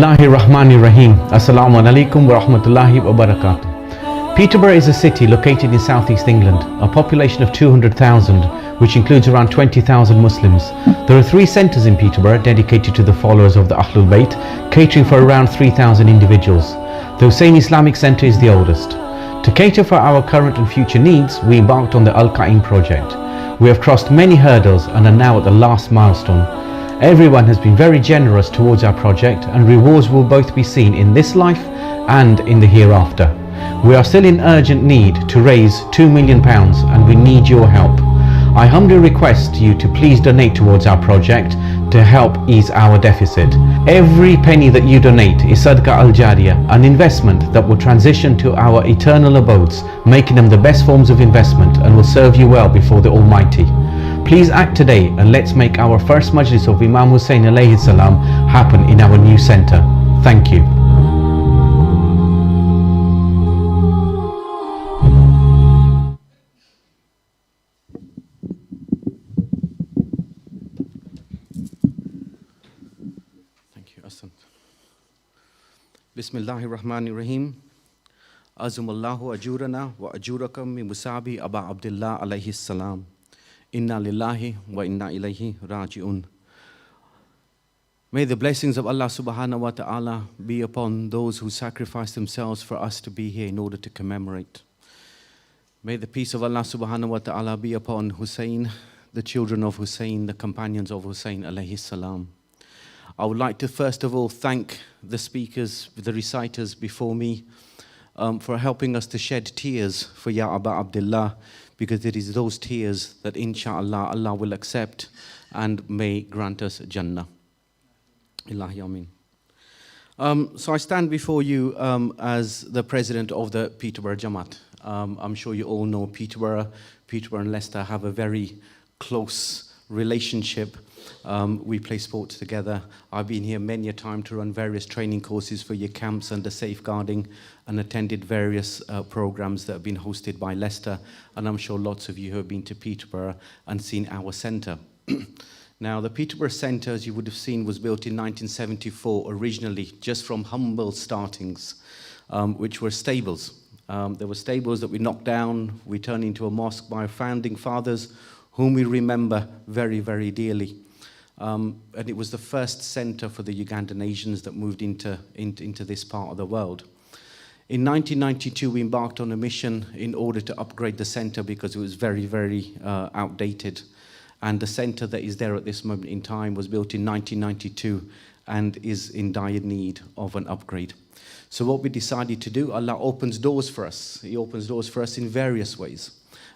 Bismillahirrahmanirrahim. Assalamu alaikum wa rahmatullahi wa barakatuh. Peterborough is a city located in southeast England, a population of 200,000, which includes around 20,000 Muslims. There are 3 centres in Peterborough dedicated to the followers of the Ahlul Bayt, catering for around 3,000 individuals. The Husayn Islamic Centre is the oldest. To cater for our current and future needs, we embarked on the Qaem project. We have crossed many hurdles and are now at the last milestone. Everyone has been very generous towards our project, and rewards will both be seen in this life and in the hereafter. We are still in urgent need to raise £2 million and we need your help. I humbly request you to please donate towards our project to help ease our deficit. Every penny that you donate is Sadaqah al-Jariyah, an investment that will transition to our eternal abodes, making them the best forms of investment and will serve you well before the Almighty. Please act today and let's make our first majlis of Imam Husayn alayhi salam happen in our new centre. Thank you. Thank you, Asant. Bismillahirrahmanirrahim. Azumallahu ajurana wa ajurakam min musabi Aba Abdullah alayhi salam. Inna lillahi wa inna ilayhi raji'un. May the blessings of Allah subhanahu wa ta'ala be upon those who sacrificed themselves for us to be here in order to commemorate. May the peace of Allah subhanahu wa ta'ala be upon Husayn, the children of Husayn, the companions of Husayn alayhi salam. I would like to first of all thank the speakers, the reciters before me, for helping us to shed tears for Ya Aba Abdullah, because it is those tears that inshallah Allah will accept and may grant us Jannah. Ilahi Ameen. So I stand before you as the president of the Peterborough Jamaat. I'm sure you all know Peterborough and Leicester have a very close relationship. We play sports together. I've been here many a time to run various training courses for your camps under safeguarding and attended various programs that have been hosted by Leicester. And I'm sure lots of you have been to Peterborough and seen our centre. Now, the Peterborough Center, as you would have seen, was built in 1974, originally just from humble startings, which were stables. There were stables that we knocked down, we turned into a mosque by our founding fathers, whom we remember very, very dearly. And it was the first center for the Ugandan Asians that moved into this part of the world. In 1992, we embarked on a mission in order to upgrade the center because it was very, very outdated. And the center that is there at this moment in time was built in 1992 and is in dire need of an upgrade. So what we decided to do, Allah opens doors for us. He opens doors for us in various ways.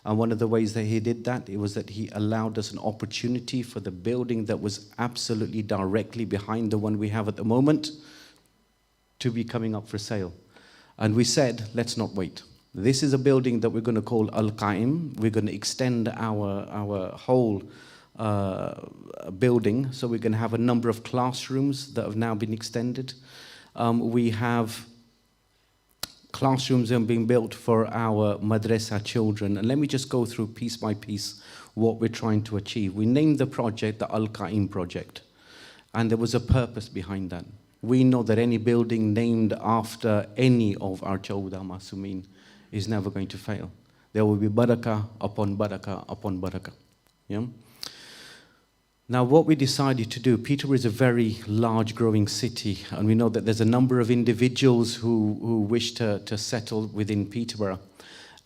And one of the ways that He did that, it was that He allowed us an opportunity for the building that was absolutely directly behind the one we have at the moment to be coming up for sale. And we said, let's not wait. This is a building that we're going to call Al-Qaem. We're going to extend our whole building. So we're going to have a number of classrooms that have now been extended. We have classrooms that have been built for our madrasa children. And let me just go through piece by piece what we're trying to achieve. We named the project the Al-Qaem project. And there was a purpose behind that. We know that any building named after any of our Chawda Masumin is never going to fail. There will be barakah upon barakah upon barakah. Yeah? Now, what we decided to do, Peterborough is a very large growing city, and we know that there's a number of individuals who wish to settle within Peterborough.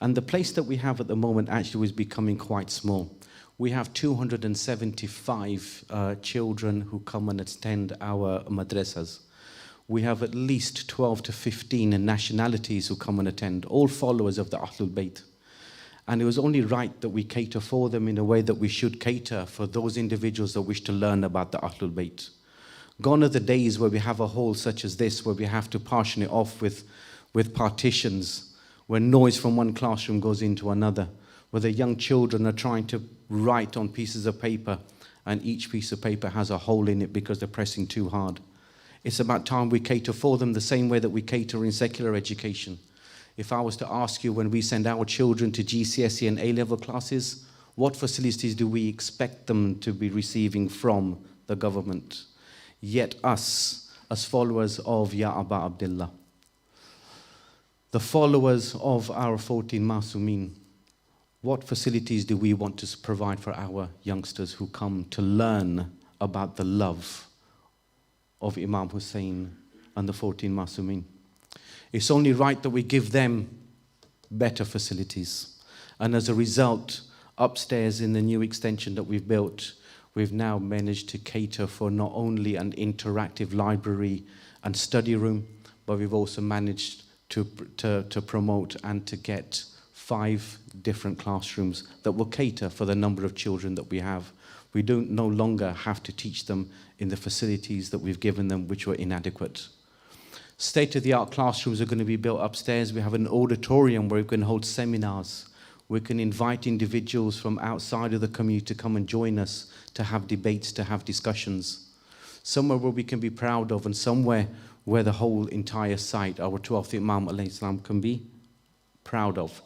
And the place that we have at the moment actually is becoming quite small. We have 275 children who come and attend our madrasas. We have at least 12 to 15 nationalities who come and attend, all followers of the Ahlul Bayt. And it was only right that we cater for them in a way that we should cater for those individuals that wish to learn about the Ahlul Bayt. Gone are the days where we have a hall such as this, where we have to partition it off with partitions, where noise from one classroom goes into another, where the young children are trying to write on pieces of paper, and each piece of paper has a hole in it because they're pressing too hard. It's about time we cater for them the same way that we cater in secular education. If I was to ask you, when we send our children to GCSE and A-level classes, what facilities do we expect them to be receiving from the government? Yet us, as followers of Ya Aba Abdullah, the followers of our 14 Masumeen, what facilities do we want to provide for our youngsters who come to learn about the love of Imam Husayn and the 14 Masumeen? It's only right that we give them better facilities. And as a result, upstairs in the new extension that we've built, we've now managed to cater for not only an interactive library and study room, but we've also managed to promote and to get 5 different classrooms that will cater for the number of children that we have. We don't no longer have to teach them in the facilities that we've given them, which were inadequate. State-of-the-art classrooms are going to be built upstairs. We have an auditorium where we can hold seminars. We can invite individuals from outside of the community to come and join us, to have debates, to have discussions. Somewhere where we can be proud of, and somewhere where the whole entire site, our 12th Imam alayhi salam, can be proud of.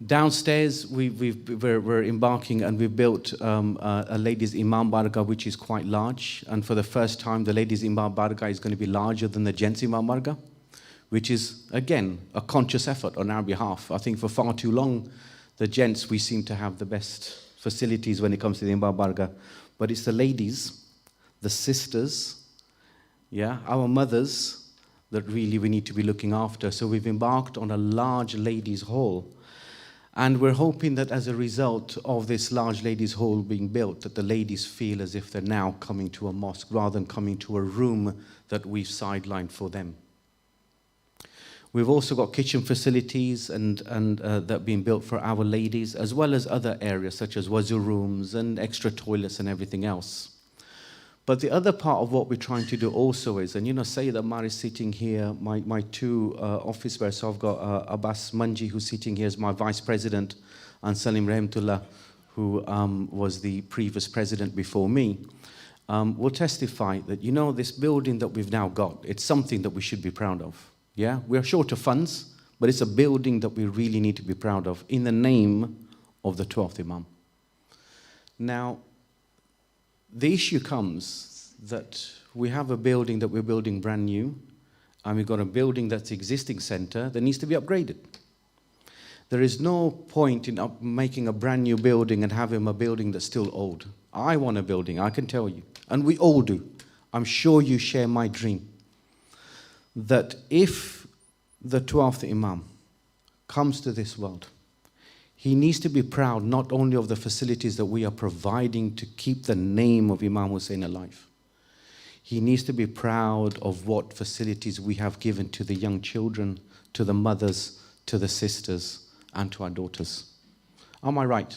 Downstairs, we're embarking, and we've built a ladies' Imam Barga, which is quite large. And for the first time, the ladies' Imam Barga is going to be larger than the gents' Imam Barga, which is, again, a conscious effort on our behalf. I think for far too long, the gents, we seem to have the best facilities when it comes to the Imam Barga. But it's the ladies, the sisters, yeah, our mothers, that really we need to be looking after. So we've embarked on a large ladies' hall. And we're hoping that as a result of this large ladies' hall being built, that the ladies feel as if they're now coming to a mosque rather than coming to a room that we've sidelined for them. We've also got kitchen facilities and that are being built for our ladies, as well as other areas such as wuzu rooms and extra toilets and everything else. But the other part of what we're trying to do also is, and you know, Sayyid Ammar is sitting here, my 2 office bearers, so I've got Abbas Manji, who's sitting here as my vice president, and Salim Remtullah, who was the previous president before me, will testify that, you know, this building that we've now got, it's something that we should be proud of. Yeah, we're short of funds, but it's a building that we really need to be proud of in the name of the 12th Imam. Now, the issue comes that we have a building that we're building brand new, and we've got a building that's existing center that needs to be upgraded. There is no point in making a brand new building and having a building that's still old. I want a building, I can tell you, and we all do. I'm sure you share my dream that if the 12th Imam comes to this world, he needs to be proud not only of the facilities that we are providing to keep the name of Imam Husayn alive. He needs to be proud of what facilities we have given to the young children, to the mothers, to the sisters, and to our daughters. Am I right?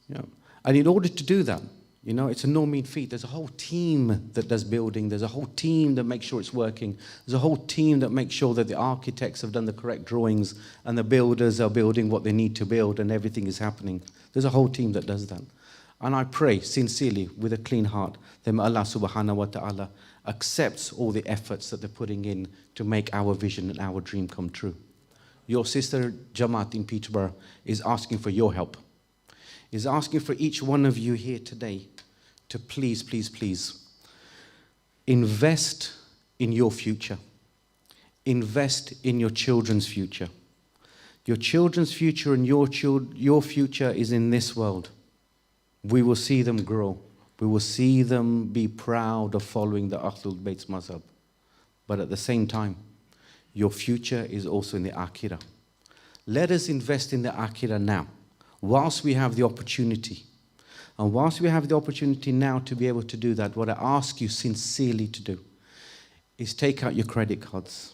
Yeah. And in order to do that, you know, it's a no mean feat. There's a whole team that does building. There's a whole team that makes sure it's working. There's a whole team that makes sure that the architects have done the correct drawings and the builders are building what they need to build and everything is happening. There's a whole team that does that. And I pray sincerely with a clean heart that Allah subhanahu wa ta'ala accepts all the efforts that they're putting in to make our vision and our dream come true. Your sister Jamaat in Peterborough is asking for your help. Is asking for each one of you here today to please, please, please invest in your future. Invest in your children's future. Your children's future and your future is in this world. We will see them grow. We will see them be proud of following the Ahlul Bayt's mazhab. But at the same time, your future is also in the Akhirah. Let us invest in the Akhirah now, whilst we have the opportunity. And whilst we have the opportunity now to be able to do that, what I ask you sincerely to do is take out your credit cards.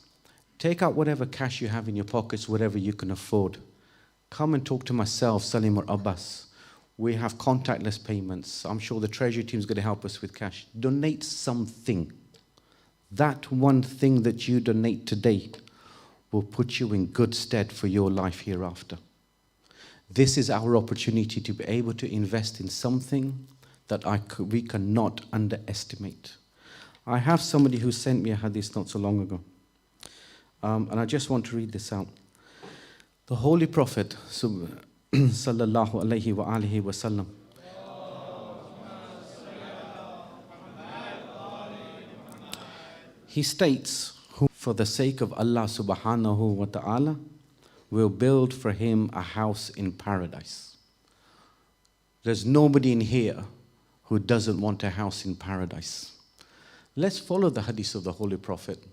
Take out whatever cash you have in your pockets, whatever you can afford. Come and talk to myself, Salim or Abbas. We have contactless payments. I'm sure the Treasury team is going to help us with cash. Donate something. That one thing that you donate today will put you in good stead for your life hereafter. This is our opportunity to be able to invest in something that we cannot underestimate. I have somebody who sent me a hadith not so long ago. And I just want to read this out. The Holy Prophet, sallallahu alayhi wa alihi wa sallam, He states, who for the sake of Allah subhanahu wa ta'ala will build for him a house in paradise. There's nobody in here who doesn't want a house in paradise. Let's follow the hadith of the Holy Prophet.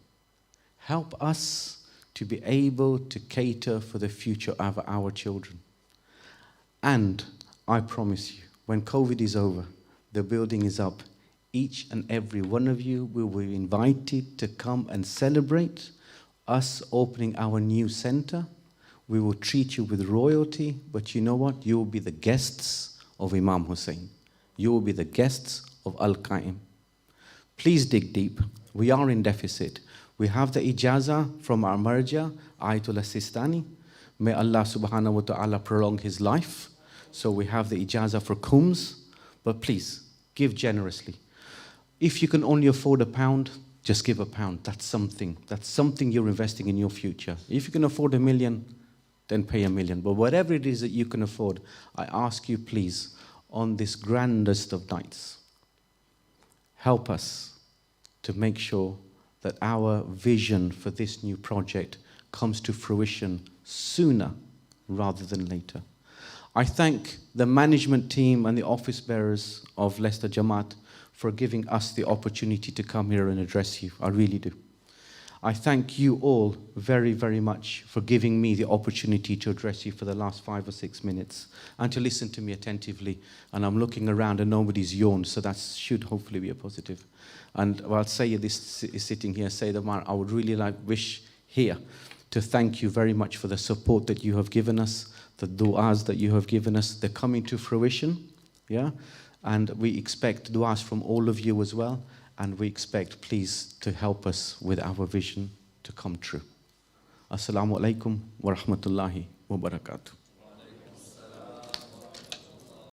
Help us to be able to cater for the future of our children. And I promise you, when COVID is over, the building is up, each and every one of you will be invited to come and celebrate us opening our new center. We will treat you with royalty, but you know what? You will be the guests of Imam Husayn. You will be the guests of Al-Qaem. Please dig deep. We are in deficit. We have the ijazah from our marja, Ayatollah Sistani. May Allah subhanahu wa ta'ala prolong his life. So we have the ijazah for Qums. But please, give generously. If you can only afford £1, just give £1. That's something. That's something you're investing in your future. If you can afford £1 million, then pay £1 million. But whatever it is that you can afford, I ask you please, on this grandest of nights, help us to make sure that our vision for this new project comes to fruition sooner rather than later. I thank the management team and the office bearers of Leicester Jamaat for giving us the opportunity to come here and address you. I really do. I thank you all very, very much for giving me the opportunity to address you for the last 5 or 6 minutes and to listen to me attentively. And I'm looking around and nobody's yawned, so that should hopefully be a positive. And while Sayyid is sitting here, Sayyid Amar, I would really wish here to thank you very much for the support that you have given us, the du'as that you have given us. They're coming to fruition, yeah? And we expect du'as from all of you as well. And we expect, please, to help us with our vision to come true. Assalamu alaikum wa rahmatullahi wa barakatuh.